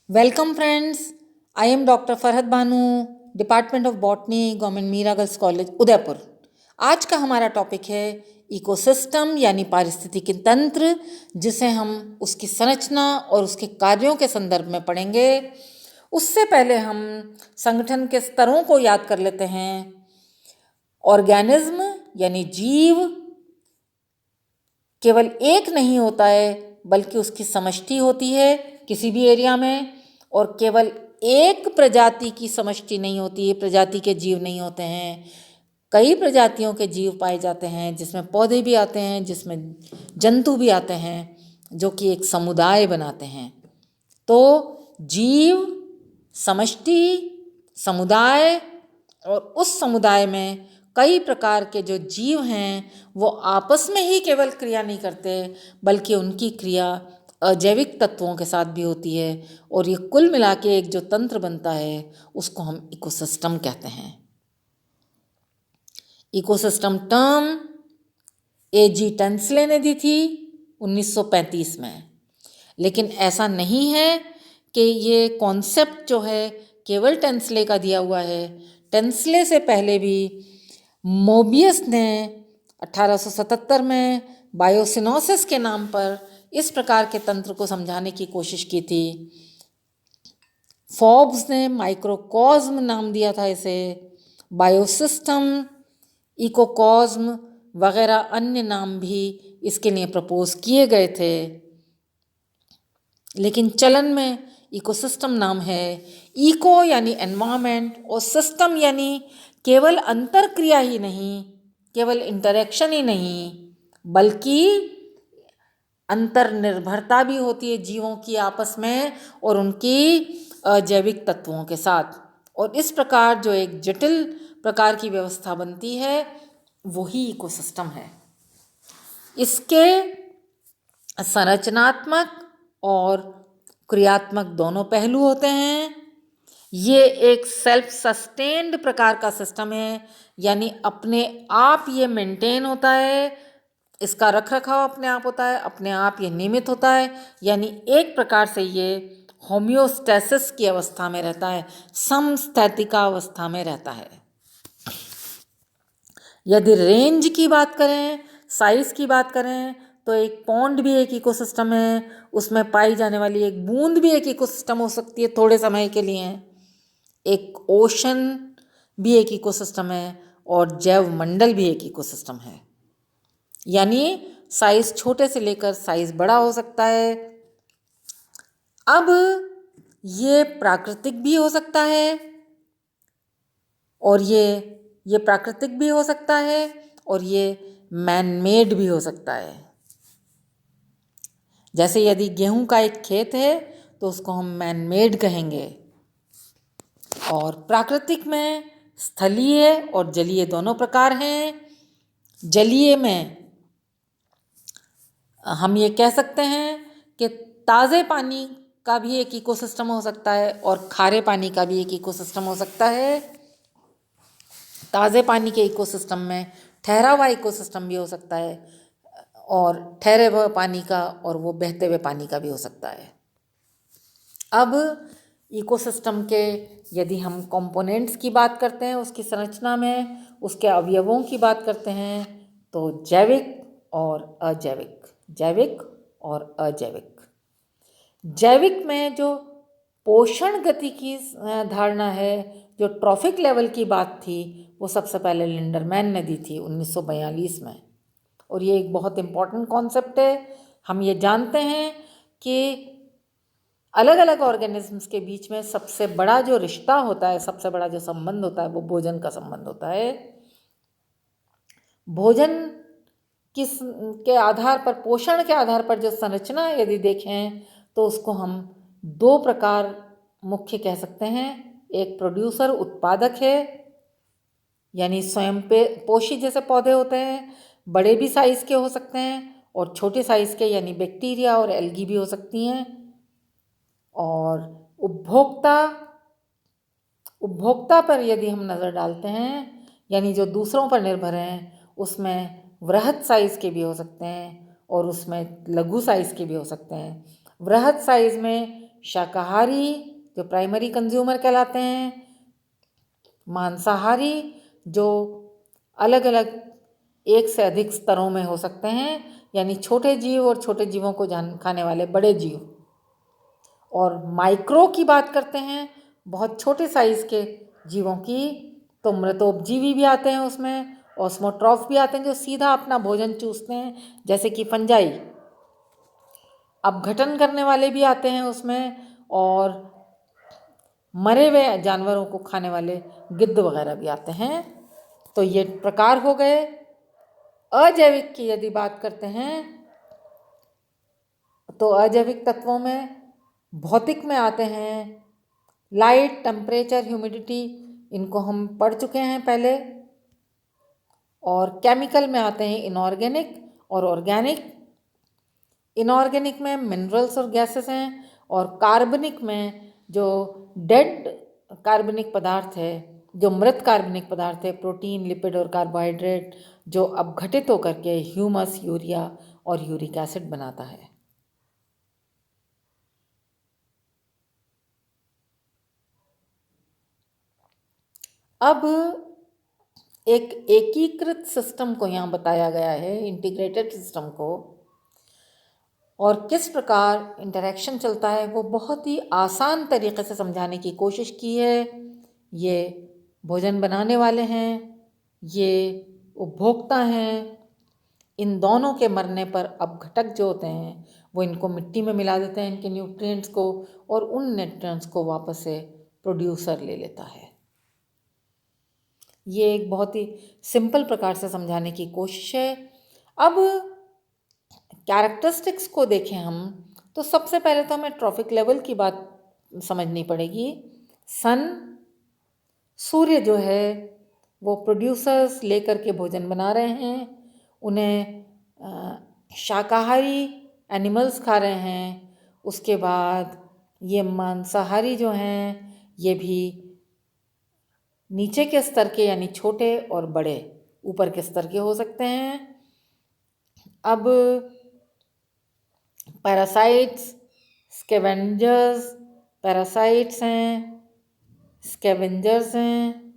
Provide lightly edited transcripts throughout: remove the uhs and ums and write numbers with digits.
Welcome friends, I am doctor Farhat Banu, Department of Botany, Government Meera Girls College Udaipur. आज का हमारा topic है इकोसिस्टम यानी पारिस्थितिकी तंत्र, जिसे हम उसकी संरचना और उसके कार्यों के संदर्भ में पढ़ेंगे। उससे पहले हम संगठन के स्तरों को याद कर लेते हैं। ऑर्गेनिज्म यानी जीव केवल एक नहीं होता है, बल्कि उसकी समष्टि होती है किसी भी एरिया में, और केवल एक प्रजाति की समष्टि नहीं होती है, प्रजाति के जीव नहीं होते हैं। कई प्रजातियों के जीव पाए जाते हैं, जिसमें पौधे भी आते हैं, जिसमें जंतु भी आते हैं, जो कि एक समुदाय बनाते हैं। तो जीव, समष्टि, समुदाय, और उस समुदाय में कई प्रकार के जो जीव हैं वो आपस में ही केवल क्रिया नहीं करते, बल्कि उनकी क्रिया अजैविक तत्वों के साथ भी होती है, और ये कुल मिला के एक जो तंत्र बनता है उसको हम इकोसिस्टम कहते हैं। Ecosystem term A.G. टेंसले ने दी थी 1935 में, लेकिन ऐसा नहीं है कि ये कॉन्सेप्ट जो है केवल टेंसले का दिया हुआ है। टेंसले से पहले भी मोबियस ने 1877 में बायोसिनोसिस के नाम पर इस प्रकार के तंत्र को समझाने की कोशिश की थी। फोर्ब्स ने माइक्रोकॉज्म नाम दिया था इसे। बायोसिस्टम, इकोकॉज्म वगैरह अन्य नाम भी इसके लिए प्रपोज किए गए थे, लेकिन चलन में इकोसिस्टम नाम है। इको यानी एनवायरमेंट, और सिस्टम यानी केवल अंतरक्रिया ही नहीं, केवल इंटरेक्शन ही नहीं, बल्कि अंतर्निर्भरता भी होती है जीवों की आपस में और उनकी अजैविक तत्वों के साथ। और इस प्रकार जो एक जटिल प्रकार की व्यवस्था बनती है वही इकोसिस्टम है। इसके संरचनात्मक और क्रियात्मक दोनों पहलू होते हैं। ये एक सेल्फ सस्टेन्ड प्रकार का सिस्टम है, यानी अपने आप ये मेंटेन होता है, इसका रख रखाव अपने आप होता है, अपने आप ये नियमित होता है, यानी एक प्रकार से ये होम्योस्टेसिस की अवस्था में रहता है, समस्थैतिका अवस्था में रहता है। यदि रेंज की बात करें, साइज की बात करें, तो एक पॉन्ड भी एक इकोसिस्टम है, उसमें पाई जाने वाली एक बूंद भी एक इकोसिस्टम हो सकती है थोड़े समय के लिए। एक ओशन भी एक इकोसिस्टम है, और जैव मंडल भी एक इकोसिस्टम है। यानी साइज छोटे से लेकर साइज बड़ा हो सकता है। अब ये प्राकृतिक भी हो सकता है, और ये प्राकृतिक भी हो सकता है, और ये मैन मेड भी हो सकता है। जैसे यदि गेहूं का एक खेत है तो उसको हम मैन मेड कहेंगे। और प्राकृतिक में स्थलीय और जलीय दोनों प्रकार हैं। जलीय में हम ये कह सकते हैं कि ताज़े पानी का भी एक इकोसिस्टम हो सकता है, और खारे पानी का भी एक इकोसिस्टम हो सकता है। ताज़े पानी के इकोसिस्टम में ठहरा हुआ इकोसिस्टम भी हो सकता है, और ठहरे हुए पानी का और वो बहते हुए पानी का भी हो सकता है। अब इकोसिस्टम के यदि हम कंपोनेंट्स की बात करते हैं, उसकी संरचना में उसके अवयवों की बात करते हैं, तो जैविक और अजैविक, जैविक और अजैविक। जैविक में जो पोषण गति की धारणा है, जो ट्रॉफिक लेवल की बात थी, वो सबसे पहले लिंडरमैन ने दी थी 1942 में, और ये एक बहुत इम्पॉर्टेंट कॉन्सेप्ट है। हम ये जानते हैं कि अलग अलग ऑर्गेनिजम्स के बीच में सबसे बड़ा जो रिश्ता होता है, सबसे बड़ा जो संबंध होता है, वो भोजन का संबंध होता है। भोजन के आधार पर, पोषण के आधार पर जो संरचना यदि देखें, तो उसको हम दो प्रकार मुख्य कह सकते हैं। एक प्रोड्यूसर, उत्पादक है, यानी स्वयं पे पोषी जैसे पौधे होते हैं, बड़े भी साइज के हो सकते हैं, और छोटे साइज के यानी बैक्टीरिया और एल्गी भी हो सकती हैं। और उपभोक्ता, उपभोक्ता पर यदि हम नज़र डालते हैं, यानी जो दूसरों पर निर्भर हैं, उसमें वृहत साइज के भी हो सकते हैं, और उसमें लघु साइज के भी हो सकते हैं। वृहत साइज में शाकाहारी जो प्राइमरी कंज्यूमर कहलाते हैं, मांसाहारी जो अलग अलग एक से अधिक स्तरों में हो सकते हैं, यानी छोटे जीव और छोटे जीवों को खाने वाले बड़े जीव, और माइक्रो की बात करते हैं बहुत छोटे साइज के जीवों की, तो मृतोपजीवी भी आते हैं उसमें, ऑस्मोट्रॉफ भी आते हैं जो सीधा अपना भोजन चूसते हैं जैसे कि फंजाई, अपघटन करने वाले भी आते हैं उसमें, और मरे हुए जानवरों को खाने वाले गिद्ध वगैरह भी आते हैं। तो ये प्रकार हो गए। अजैविक की यदि बात करते हैं तो अजैविक तत्वों में भौतिक में आते हैं लाइट, टेम्परेचर, ह्यूमिडिटी, इनको हम पढ़ चुके हैं पहले, और केमिकल में आते हैं इनऑर्गेनिक और ऑर्गेनिक। इनऑर्गेनिक में मिनरल्स और गैसेस हैं, और कार्बनिक में जो डेड कार्बनिक पदार्थ है, जो मृत कार्बनिक पदार्थ है, प्रोटीन, लिपिड और कार्बोहाइड्रेट, जो अपघटित होकर के ह्यूमस, यूरिया और यूरिक एसिड बनाता है। अब एक एकीकृत सिस्टम को यहाँ बताया गया है, इंटीग्रेटेड सिस्टम को, और किस प्रकार इंटरेक्शन चलता है वो बहुत ही आसान तरीके से समझाने की कोशिश की है। ये भोजन बनाने वाले हैं, ये उपभोक्ता हैं, इन दोनों के मरने पर अपघटक जो होते हैं वो इनको मिट्टी में मिला देते हैं, इनके न्यूट्रिएंट्स को, और उन न्यूट्रिएंट्स को वापस से प्रोड्यूसर ले लेता है। ये एक बहुत ही सिंपल प्रकार से समझाने की कोशिश है। अब कैरेक्टरिस्टिक्स को देखें हम, तो सबसे पहले तो हमें ट्रॉफिक लेवल की बात समझनी पड़ेगी। सन, सूर्य जो है वो प्रोड्यूसर्स लेकर के भोजन बना रहे हैं, उन्हें शाकाहारी एनिमल्स खा रहे हैं, उसके बाद ये मांसाहारी जो हैं ये भी नीचे के स्तर के यानी छोटे और बड़े ऊपर के स्तर के हो सकते हैं। अब पैरासाइट्स, स्कैवेंजर्स, पैरासाइट्स हैं, स्कैवेंजर्स हैं,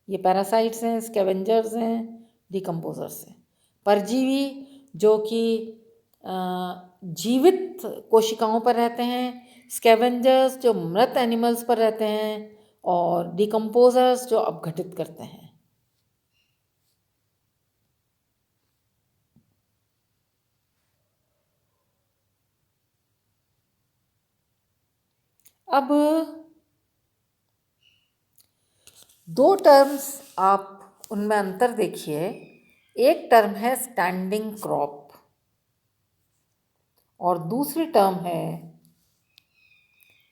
ये पैरासाइट्स हैं, स्कैवेंजर्स हैं, डिकम्पोजर्स हैं। परजीवी जो कि जीवित कोशिकाओं पर रहते हैं, स्कैवेंजर्स जो मृत एनिमल्स पर रहते हैं, और डिकम्पोजर्स जो अपघटित करते हैं। अब दो टर्म्स आप उनमें अंतर देखिए। एक टर्म है स्टैंडिंग क्रॉप और दूसरी टर्म है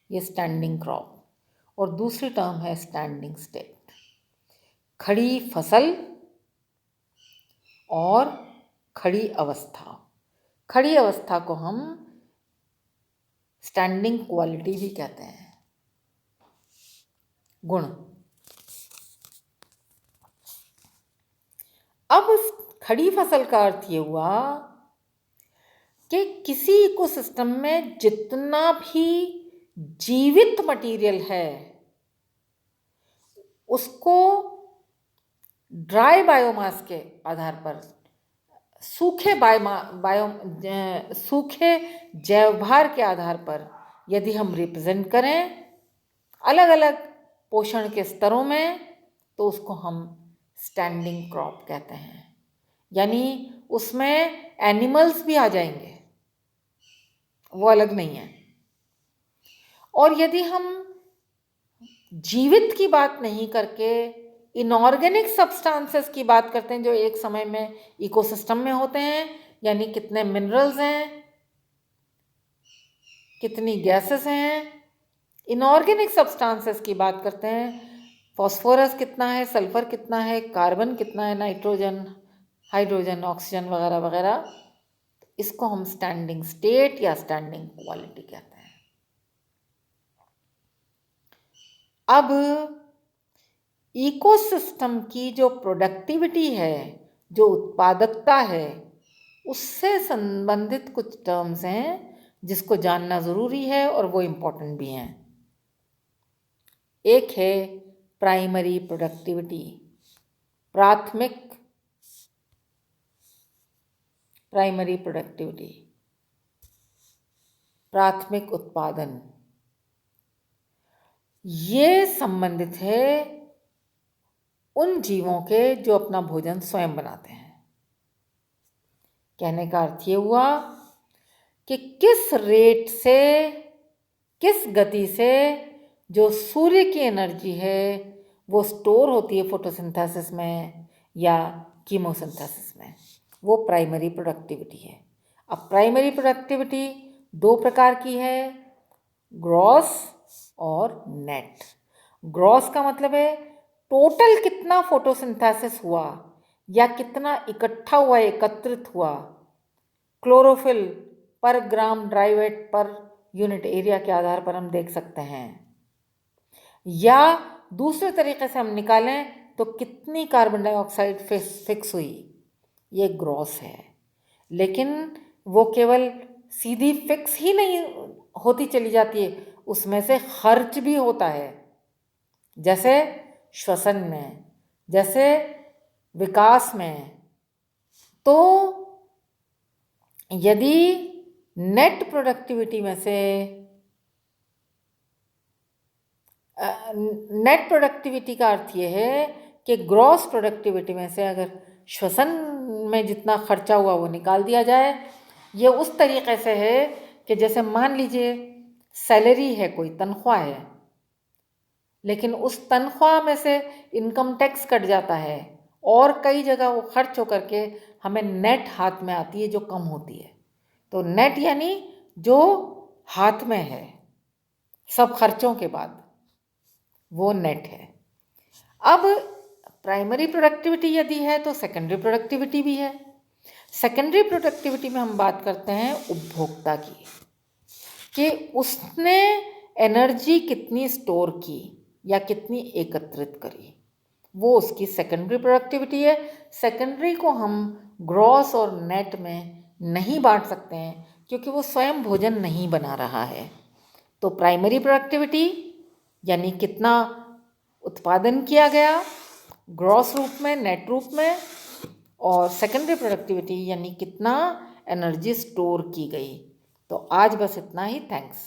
ये स्टैंडिंग क्रॉप, और दूसरी टर्म है स्टैंडिंग स्टेट। खड़ी फसल और खड़ी अवस्था। खड़ी अवस्था को हम स्टैंडिंग क्वालिटी भी कहते हैं, गुण। अब खड़ी फसल का अर्थ ये हुआ कि किसी इकोसिस्टम में जितना भी जीवित मटेरियल है उसको ड्राई बायोमास के आधार पर, सूखे जैवभार के आधार पर यदि हम रिप्रेजेंट करें अलग अलग पोषण के स्तरों में, तो उसको हम स्टैंडिंग क्रॉप कहते हैं। यानी उसमें एनिमल्स भी आ जाएंगे, वो अलग नहीं है। और यदि हम जीवित की बात नहीं करके इनऑर्गेनिक सब्सटेंसेस की बात करते हैं जो एक समय में इकोसिस्टम में होते हैं, यानी कितने मिनरल्स हैं, कितनी गैसेस हैं, इनऑर्गेनिक सब्सटेंसेस की बात करते हैं, फॉस्फोरस कितना है, सल्फर कितना है, कार्बन कितना है, नाइट्रोजन, हाइड्रोजन, ऑक्सीजन वगैरह वगैरह, इसको हम स्टैंडिंग स्टेट या स्टैंडिंग क्वालिटी कहते हैं। अब इकोसिस्टम की जो प्रोडक्टिविटी है, जो उत्पादकता है, उससे संबंधित कुछ टर्म्स हैं जिसको जानना ज़रूरी है और वो इम्पोर्टेंट भी हैं। एक है प्राइमरी प्रोडक्टिविटी, प्राथमिक प्राइमरी प्रोडक्टिविटी, प्राथमिक उत्पादन। ये संबंधित है उन जीवों के जो अपना भोजन स्वयं बनाते हैं। कहने का अर्थ ये हुआ कि किस रेट से, किस गति से जो सूर्य की एनर्जी है वो स्टोर होती है फोटोसिंथेसिस में या कीमोसिंथेसिस में, वो प्राइमरी प्रोडक्टिविटी है। अब प्राइमरी प्रोडक्टिविटी दो प्रकार की है, ग्रॉस और नेट। ग्रॉस का मतलब है टोटल कितना फोटोसिंथेसिस हुआ या कितना इकट्ठा हुआ, एकत्रित हुआ क्लोरोफिल पर ग्राम ड्राई वेट पर यूनिट एरिया के आधार पर हम देख सकते हैं। या दूसरे तरीके से हम निकालें तो कितनी कार्बन डाइऑक्साइड फिक्स हुई, ये ग्रॉस है। लेकिन वो केवल सीधी फिक्स ही नहीं होती चली जाती है, उसमें से खर्च भी होता है, जैसे श्वसन में, जैसे विकास में। तो यदि नेट प्रोडक्टिविटी में से, नेट प्रोडक्टिविटी का अर्थ ये है कि ग्रॉस प्रोडक्टिविटी में से अगर श्वसन में जितना खर्चा हुआ वो निकाल दिया जाए, ये उस तरीके से है कि जैसे मान लीजिए सैलरी है, कोई तनख्वाह है, लेकिन उस तनख्वाह में से इनकम टैक्स कट जाता है और कई जगह वो खर्च होकर के हमें नेट हाथ में आती है जो कम होती है। तो नेट यानी जो हाथ में है सब खर्चों के बाद, वो नेट है। अब प्राइमरी प्रोडक्टिविटी यदि है तो सेकेंडरी प्रोडक्टिविटी भी है। सेकेंडरी प्रोडक्टिविटी में हम बात करते हैं उपभोक्ता की, कि उसने एनर्जी कितनी स्टोर की या कितनी एकत्रित करी, वो उसकी सेकेंडरी प्रोडक्टिविटी है। सेकेंडरी को हम ग्रॉस और नेट में नहीं बांट सकते हैं क्योंकि वो स्वयं भोजन नहीं बना रहा है। तो प्राइमरी प्रोडक्टिविटी यानी कितना उत्पादन किया गया ग्रॉस रूप में, नेट रूप में, और सेकेंडरी प्रोडक्टिविटी यानी कितना एनर्जी स्टोर की गई। तो आज बस इतना ही। थैंक्स।